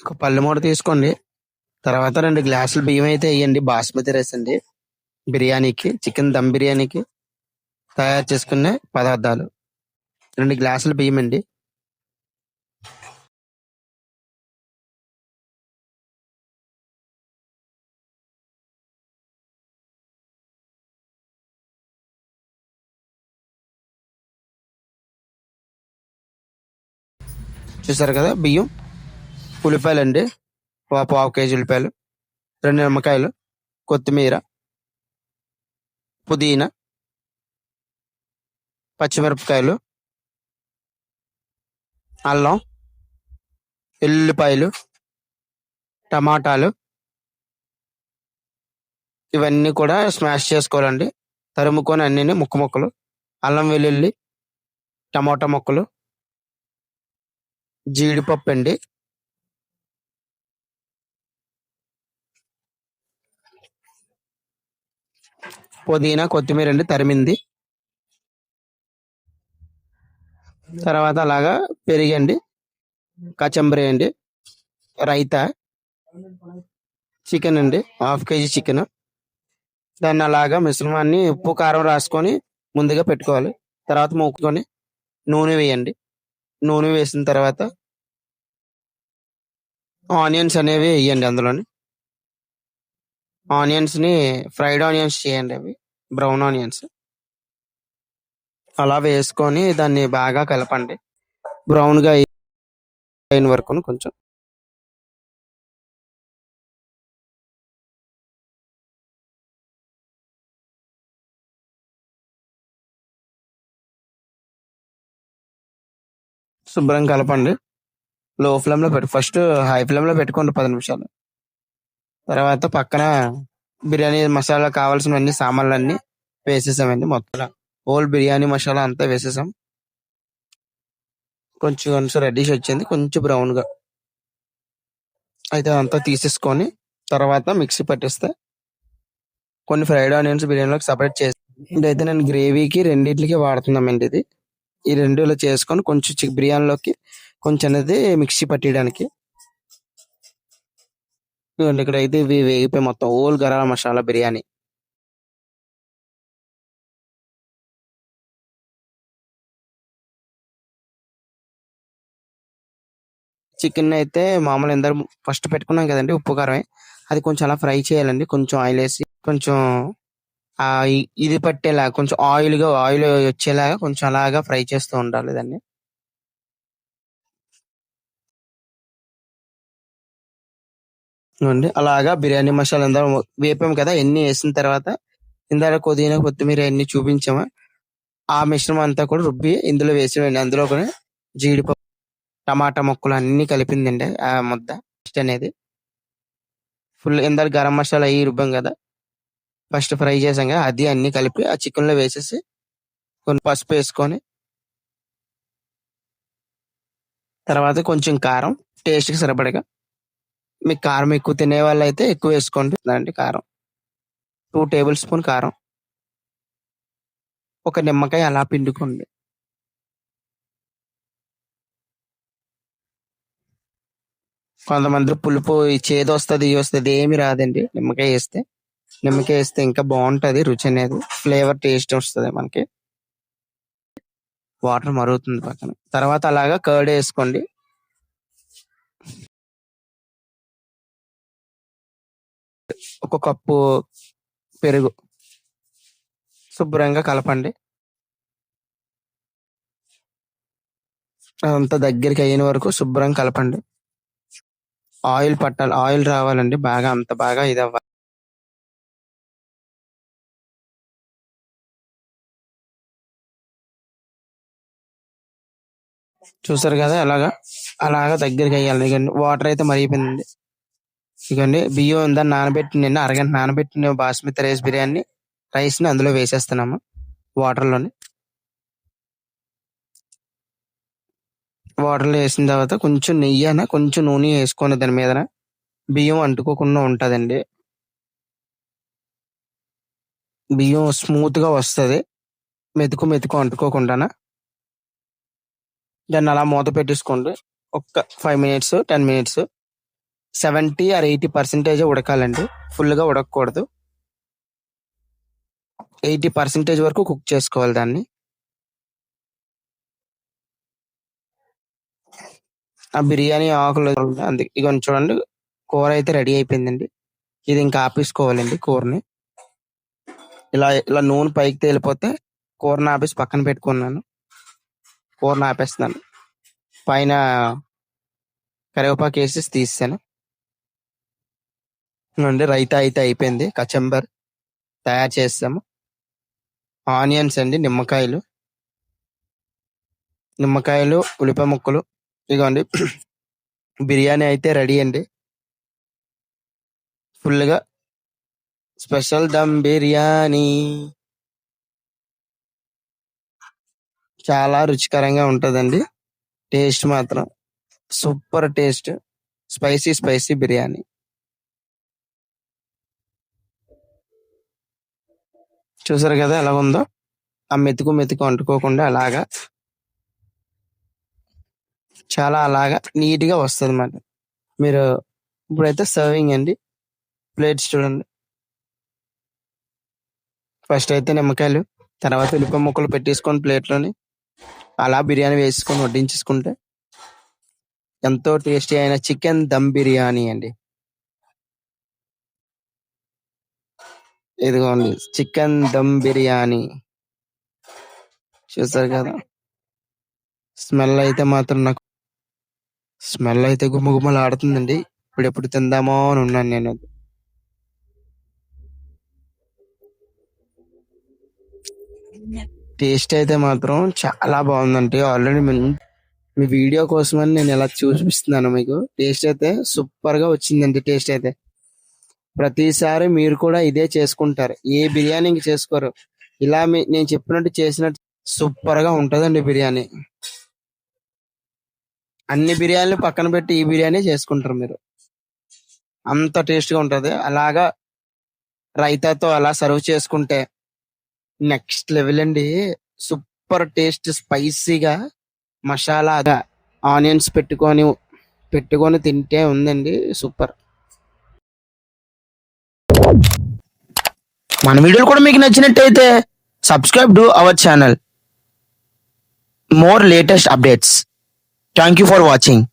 ఒక పళ్ళు మూట తీసుకోండి. తర్వాత 2 గ్లాసులు బియ్యం అయితే వేయండి. బాస్మతి రైస్ అండి. బిర్యానీకి, చికెన్ దమ్ బిర్యానీకి తయారు చేసుకునే పదార్థాలు. 2 గ్లాసులు బియ్యం అండి. చూసారు కదా బియ్యం. ఉల్లిపాయలు అండి, పావు కేజీ ఉల్లిపాయలు, 2 నిమ్మకాయలు, కొత్తిమీర, పుదీనా, పచ్చిమిరపకాయలు, అల్లం, ఎల్లుల్లిపాయలు, టమాటాలు, ఇవన్నీ కూడా స్మాష్ చేసుకోవాలండి. తరుముకొని అన్ని ముక్కలు, అల్లం వెల్లుల్లి, టమాటా ముక్కలు, జీడిపప్పు అండి, పుదీనా, కొత్తిమీర అండి తరిమింది. తర్వాత అలాగా పెరిగండి, కచంబరి అండి, రైతా, చికెన్ అండి, హాఫ్ కేజీ చికెన్. దాన్ని అలాగా మిశ్రమాన్ని ఉప్పు కారం రాసుకొని ముందుగా పెట్టుకోవాలి. తర్వాత మూకుకొని నూనె వేయండి. నూనె వేసిన తర్వాత ఆనియన్స్ అనేవి వేయండి. అందులోని ఆనియన్స్ ని ఫ్రైడ్ ఆనియన్స్ చేయండి, అవి బ్రౌన్ ఆనియన్స్. అలా వేసుకొని దాన్ని బాగా కలపండి, బ్రౌన్ గా అయిన వరకు. కొంచెం శుభ్రం కలపండి. లో ఫ్లేమ్ లో ఫస్ట్ హై ఫ్లేమ్ లో పెట్టుకోండి 10 నిమిషాలు. తర్వాత పక్కన బిర్యానీ మసాలా కావాల్సినవన్నీ సామాన్లన్నీ వేసేసామండి. మొత్తం హోల్ బిర్యానీ మసాలా అంతా వేసేసాం. కొంచెం రెడ్డిష్ వచ్చింది, కొంచెం బ్రౌన్ గా అయితే అంతా తీసేసుకొని తర్వాత మిక్సీ పట్టిస్తే కొన్ని ఫ్రైడ్ ఆనియన్స్ బిర్యానీలోకి సపరేట్ చేసి, ఇదైతే నేను గ్రేవీకి రెండింటికి వాడుతున్నామండి. ఇది ఈ రెండులో చేసుకొని కొంచెం బిర్యానీలోకి కొంచెం అనేది మిక్సీ పట్టడానికి. ఇక్కడ అయితే ఇవి వేగిపోయి మొత్తం హోల్ గరం మసాలా బిర్యానీ. చికెన్ అయితే మామూలు ఎందరు ఫస్ట్ పెట్టుకున్నాం కదండి ఉప్పు కారమే, అది కొంచెం అలా ఫ్రై చేయాలండి. కొంచెం ఆయిల్ వేసి కొంచెం ఇది పట్టేలా కొంచెం ఆయిల్ వచ్చేలాగా కొంచెం అలాగా ఫ్రై చేస్తూ ఉండాలి దాన్ని. అలాగా బిర్యానీ మసాలా అందరూ వేపాం కదా, ఎన్ని వేసిన తర్వాత ఇందాక పుదీనా కొత్తిమీర ఎన్ని చూపించామా ఆ మిశ్రమం అంతా కూడా రుబ్బి ఇందులో వేసేయండి. అందులో కూడా జీడిపప్పు, టమాటా ముక్కలు అన్ని కలిపిందండి ఆ ముద్ద అనేది. ఫుల్ ఇందాక గరం మసాలా అవి రుబ్బాం కదా, ఫస్ట్ ఫ్రై చేసాం కదా, అది అన్ని కలిపి ఆ చికెన్ లో వేసేసి కొన్ని పసుపు వేసుకొని తర్వాత కొంచెం కారం టేస్ట్ కి సరిపడగా, మీకు కారం ఎక్కువ తినే వాళ్ళు అయితే ఎక్కువ వేసుకోండి. దాంట్లో కారం 2 టేబుల్ స్పూన్ కారం, ఒక నిమ్మకాయ అలా పిండుకోండి. కొంతమంది పులుపు చేదు వస్తుంది, వస్తుంది, ఏమి రాదండి నిమ్మకాయ వేస్తే ఇంకా బాగుంటది రుచి అనేది, ఫ్లేవర్ టేస్ట్ వస్తుంది మనకి. వాటర్ మరుగుతుంది పక్కన. తర్వాత అలాగా కర్డ్ వేసుకోండి. ఒక కప్పు పెరుగు శుభ్రంగా కలపండి. అదంతా దగ్గరికి అయిన వరకు శుభ్రంగా కలపండి. ఆయిల్ పట్టాలి, ఆయిల్ రావాలండి బాగా, అంత బాగా ఇది అవ్వాలి. చూసారు కదా అలాగా దగ్గరికి అయ్యాలి. వాటర్ అయితే మరిగిపోయింది. ఇకండి బియ్యం దాన్ని నానబెట్టి అరగంట నానబెట్టిన బాస్మతి రైస్ బిర్యానీ రైస్ ని అందులో వేసేస్తున్నాము వాటర్లోని. వాటర్లో వేసిన తర్వాత కొంచెం నెయ్యి కొంచెం నూనె వేసుకొని దాని మీద బియ్యం అంటుకోకుండా ఉంటదండి. బియ్యం స్మూత్ గా వస్తుంది, మెతుకు అంటుకోకుండా. దాన్ని అలా మూత పెట్టేసుకోండి ఒక 5 మినిట్స్ 10 మినిట్స్. 70 ఆర్ 80% ఉడకాలండి. ఫుల్గా ఉడకకూడదు. 80% వరకు కుక్ చేసుకోవాలి దాన్ని. ఆ బిర్యానీ ఆకులు అందుకే ఇగోండి చూడండి, కూర అయితే రెడీ అయిపోయిందండి. ఇది ఇంకా ఆపేసుకోవాలండి కూరని. ఇలా ఇలా నూనె పైకి తేలిపోతే కూరని ఆపేసి పక్కన పెట్టుకున్నాను. కూరని ఆపేస్తున్నాను. పైన కరివేపాకు వేసి తీసాను అండి. రైతా అయితే అయిపోయింది. కచంబర్ తయారు చేస్తాము. ఆనియన్స్ అండి, నిమ్మకాయలు, ఉల్లిపాయ ముక్కలు. ఇదిగోండి బిర్యానీ అయితే రెడీ అండి. ఫుల్గా స్పెషల్ దమ్ బిర్యానీ. చాలా రుచికరంగా ఉంటుందండి. టేస్ట్ మాత్రం సూపర్ టేస్ట్. స్పైసీ బిర్యానీ. చూసారు కదా ఎలా ఉందో. ఆ మెతుకు అంటుకోకుండా అలాగా చాలా అలాగా నీట్గా వస్తుంది అన్నమాట. మీరు ఇప్పుడైతే సర్వింగ్ అండి. ప్లేట్స్ చూడండి. ఫస్ట్ అయితే నిమ్మకాయలు, తర్వాత ఉల్లిపాయ ముక్కలు పెట్టేసుకొని ప్లేట్లోని అలా బిర్యానీ వేసుకొని వడ్డించేసుకుంటే ఎంతో టేస్టీ అయిన చికెన్ దమ్ బిర్యానీ అండి. ఇదిగోండి చికెన్ దమ్ బిర్యానీ. చూసారు కదా. స్మెల్ అయితే గుమ్మగుమ్మలు ఆడుతుందండి. ఇప్పుడెప్పుడు తిందామో అని ఉన్నాను నేను. టేస్ట్ అయితే మాత్రం చాలా బాగుందండి. ఆల్రెడీ మీ వీడియో కోసమని నేను ఇలా చూపిస్తున్నాను మీకు. టేస్ట్ అయితే సూపర్ గా వచ్చిందండి. టేస్ట్ అయితే ప్రతిసారి మీరు కూడా ఇదే చేసుకుంటారు, ఏ బిర్యానీకి చేసుకోరు. ఇలా నేను చెప్పినట్టు చేసినట్టు సూపర్ గా ఉంటదండి బిర్యానీ. అన్ని బిర్యానీలు పక్కన పెట్టి ఈ బిర్యానీ చేసుకుంటారు మీరు. అంత టేస్ట్ గా ఉంటది. అలాగా రైతాతో అలా సర్వ్ చేసుకుంటే నెక్స్ట్ లెవెల్ అండి. సూపర్ టేస్ట్, స్పైసీగా మసాలాగా ఆనియన్స్ పెట్టుకొని తింటే ఉందండి సూపర్. మన వీడియోలు కూడా మీకు నచ్చినట్టయితే subscribe to our channel. More latest updates. Thank you for watching.